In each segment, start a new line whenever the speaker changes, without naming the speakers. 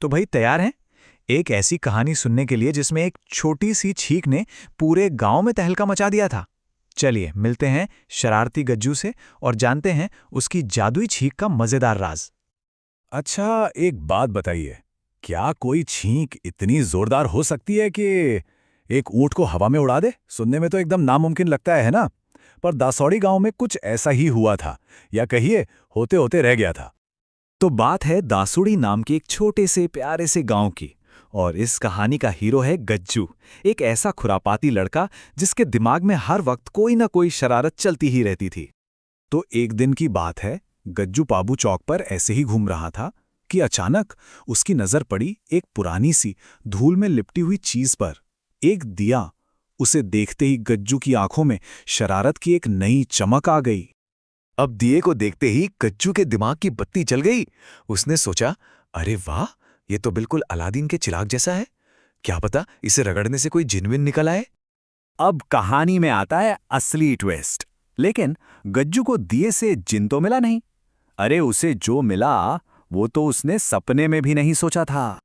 तो भाई तैयार हैं? एक ऐसी कहानी सुनने के लिए जिसमें एक छोटी सी छींक ने पूरे गांव में तहलका मचा दिया था। चलिए मिलते हैं शरारती गज्जू से और जानते हैं उसकी जादुई छींक का मजेदार राज।
अच्छा, एक बात बताइए, क्या कोई छींक इतनी जोरदार हो सकती है कि एक ऊँट को हवा में उड़ा दे? सुनने में तो एकदम नामुमकिन लगता है ना? पर दासौड़ी गांव में कुछ ऐसा ही हुआ था, या कहिए होते होते रह गया था।
तो बात है दासुड़ी नाम के एक छोटे से प्यारे से गांव की। और इस कहानी का हीरो है गज्जू, एक ऐसा खुरापाती लड़का जिसके दिमाग में हर वक्त कोई ना कोई शरारत चलती ही रहती थी।
तो एक दिन की बात है, गज्जू पाबू चौक पर ऐसे ही घूम रहा था कि अचानक उसकी नजर पड़ी एक पुरानी सी धूल में लिपटी हुई चीज पर, एक दिया। उसे देखते ही गज्जू की आंखों में शरारत की एक नई चमक आ गई।
अब दिए को देखते ही गज्जू के दिमाग की बत्ती जल गई। उसने सोचा, अरे वाह, ये तो बिल्कुल अलादीन के चिराग जैसा है। क्या पता इसे रगड़ने से कोई जिनविन निकल आए।
अब कहानी में आता है असली ट्विस्ट। लेकिन गज्जू को दिए से जिन तो मिला नहीं। अरे उसे जो मिला वो तो उसने सपने में भी नहीं सोचा था।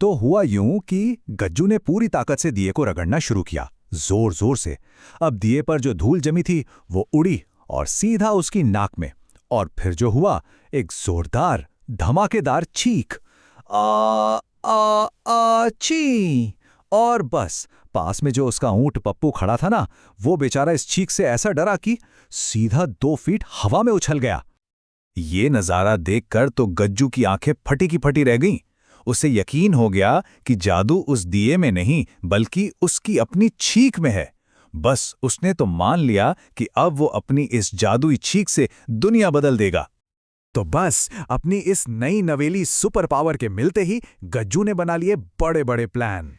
तो हुआ यूं कि गज्जू ने पूरी ताकत से दिए को रगड़ना शुरू किया, जोर जोर से। अब दिए पर जो धूल जमी थी वो उड़ी और सीधा उसकी नाक में। और फिर जो हुआ, एक जोरदार धमाकेदार चीख, आ आ आ ची। और बस पास में जो उसका ऊंट पप्पू खड़ा था ना, वो बेचारा इस चीख से ऐसा डरा कि सीधा 2 फीट हवा में उछल गया। ये नजारा देखकर तो गज्जू की आंखें फटी की फटी रह गईं। उसे यकीन हो गया कि जादू उस दिए में नहीं बल्कि उसकी अपनी छींक में है। बस उसने तो मान लिया कि अब वो अपनी इस जादुई छींक से दुनिया बदल देगा। तो बस अपनी इस नई नवेली सुपर पावर के मिलते ही गज्जू ने बना लिए बड़े बड़े प्लान।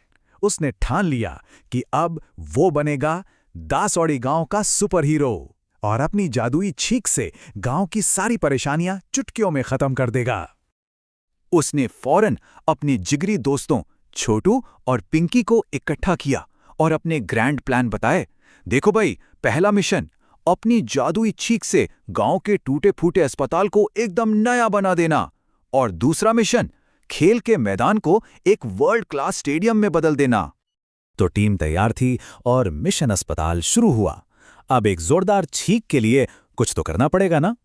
उसने ठान लिया कि अब वो बनेगा दासौड़ी गांव का सुपर हीरो और अपनी जादुई छींक से गांव की सारी परेशानियां चुटकियों में खत्म कर देगा।
उसने फौरन अपने जिगरी दोस्तों छोटू और पिंकी को इकट्ठा किया और अपने ग्रैंड प्लान बताए। देखो भाई, पहला मिशन, अपनी जादुई छींक से गांव के टूटे फूटे अस्पताल को एकदम नया बना देना। और दूसरा मिशन, खेल के मैदान को एक वर्ल्ड क्लास स्टेडियम में बदल देना।
तो टीम तैयार थी और मिशन अस्पताल शुरू हुआ। अब एक जोरदार छींक के लिए कुछ तो करना पड़ेगा ना।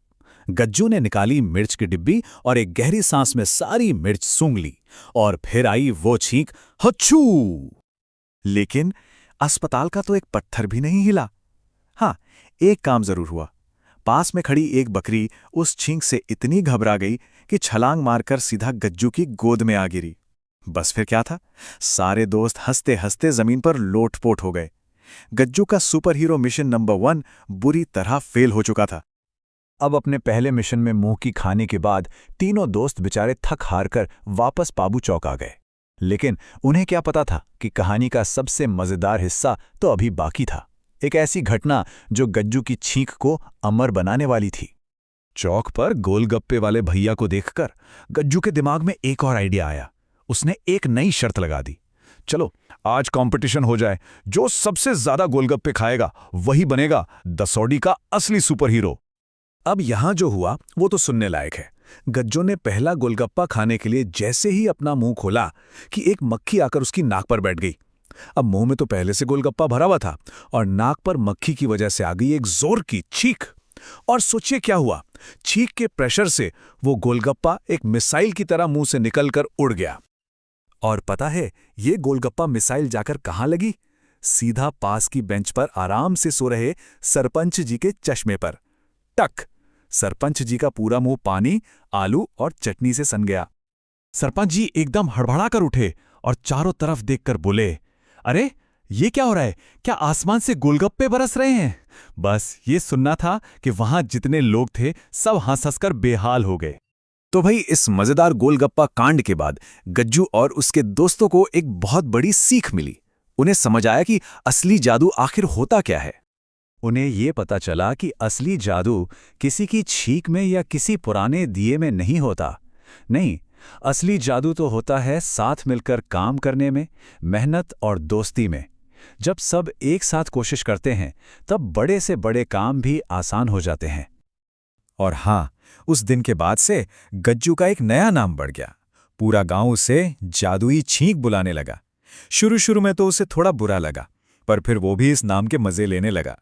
गज्जू ने निकाली मिर्च की डिब्बी और एक गहरी सांस में सारी मिर्च सूंघ ली। और फिर आई वो छींक, हच्छू। लेकिन अस्पताल का तो एक पत्थर भी नहीं हिला। हाँ, एक काम जरूर हुआ। पास में खड़ी एक बकरी उस छींक से इतनी घबरा गई कि छलांग मारकर सीधा गज्जू की गोद में आ गिरी। बस फिर क्या था, सारे दोस्त हंसते हंसते जमीन पर लोटपोट हो गए। गज्जू का सुपर हीरो मिशन नंबर 1 बुरी तरह फेल हो चुका था। अब अपने पहले मिशन में मुंह की खाने के बाद तीनों दोस्त बेचारे थक हार कर वापस पाबू चौक आ गए। लेकिन उन्हें क्या पता था कि कहानी का सबसे मजेदार हिस्सा तो अभी बाकी था। एक ऐसी घटना जो गज्जू की छींक को अमर बनाने वाली थी। चौक पर गोलगप्पे वाले भैया को देखकर गज्जू के दिमाग में एक और आइडिया आया। उसने एक नई शर्त लगा दी, चलो आज कंपटीशन हो जाए, जो सबसे ज्यादा गोलगप्पे खाएगा वही बनेगा दसौड़ी का असली सुपर हीरो। अब यहां जो हुआ वो तो सुनने लायक है। गज्जू ने पहला गोलगप्पा खाने के लिए जैसे ही अपना मुंह खोला कि एक मक्खी आकर उसकी नाक पर बैठ गई। अब मुंह में तो पहले से गोलगप्पा भरा हुआ था और नाक पर मक्खी की वजह से आ गई एक जोर की छींक। और सोचिए क्या हुआ, छींक के प्रेशर से वो गोलगप्पा एक मिसाइल की तरह मुंह से निकलकर उड़ गया। और पता है ये गोलगप्पा मिसाइल जाकर कहां लगी? सीधा पास की बेंच पर आराम से सो रहे सरपंच जी के चश्मे पर। टक! सरपंच जी का पूरा मुंह पानी, आलू और चटनी से सन गया। सरपंच जी एकदम हड़बड़ाकर उठे और चारों तरफ देखकर बोले, अरे ये क्या हो रहा है? क्या आसमान से गोलगप्पे बरस रहे हैं? बस ये सुनना था कि वहां जितने लोग थे सब हंस हंसकर बेहाल हो गए। तो भाई, इस मजेदार गोलगप्पा कांड के बाद गज्जू और उसके दोस्तों को एक बहुत बड़ी सीख मिली। उन्हें समझ आया कि असली जादू आखिर होता क्या है। उन्हें ये पता चला कि असली जादू किसी की छींक में या किसी पुराने दिए में नहीं होता। नहीं, असली जादू तो होता है साथ मिलकर काम करने में, मेहनत और दोस्ती में। जब सब एक साथ कोशिश करते हैं तब बड़े से बड़े काम भी आसान हो जाते हैं। और हाँ, उस दिन के बाद से गज्जू का एक नया नाम बढ़ गया। पूरा गांव उसे जादुई छींक बुलाने लगा। शुरू शुरू में तो उसे थोड़ा बुरा लगा, पर फिर वो भी इस नाम के मजे लेने लगा।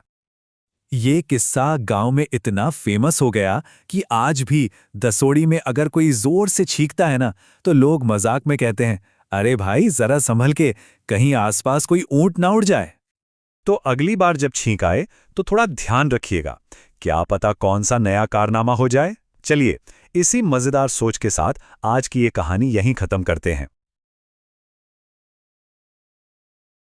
ये किस्सा गांव में इतना फेमस हो गया कि आज भी दसोड़ी में अगर कोई जोर से छींकता है ना, तो लोग मजाक में कहते हैं, अरे भाई जरा संभल के, कहीं आसपास कोई ऊंट ना उड़ जाए।
तो अगली बार जब छींक आए तो थोड़ा ध्यान रखिएगा, क्या पता कौन सा नया कारनामा हो जाए। चलिए, इसी मजेदार सोच के साथ आज की ये कहानी यहीं खत्म करते हैं।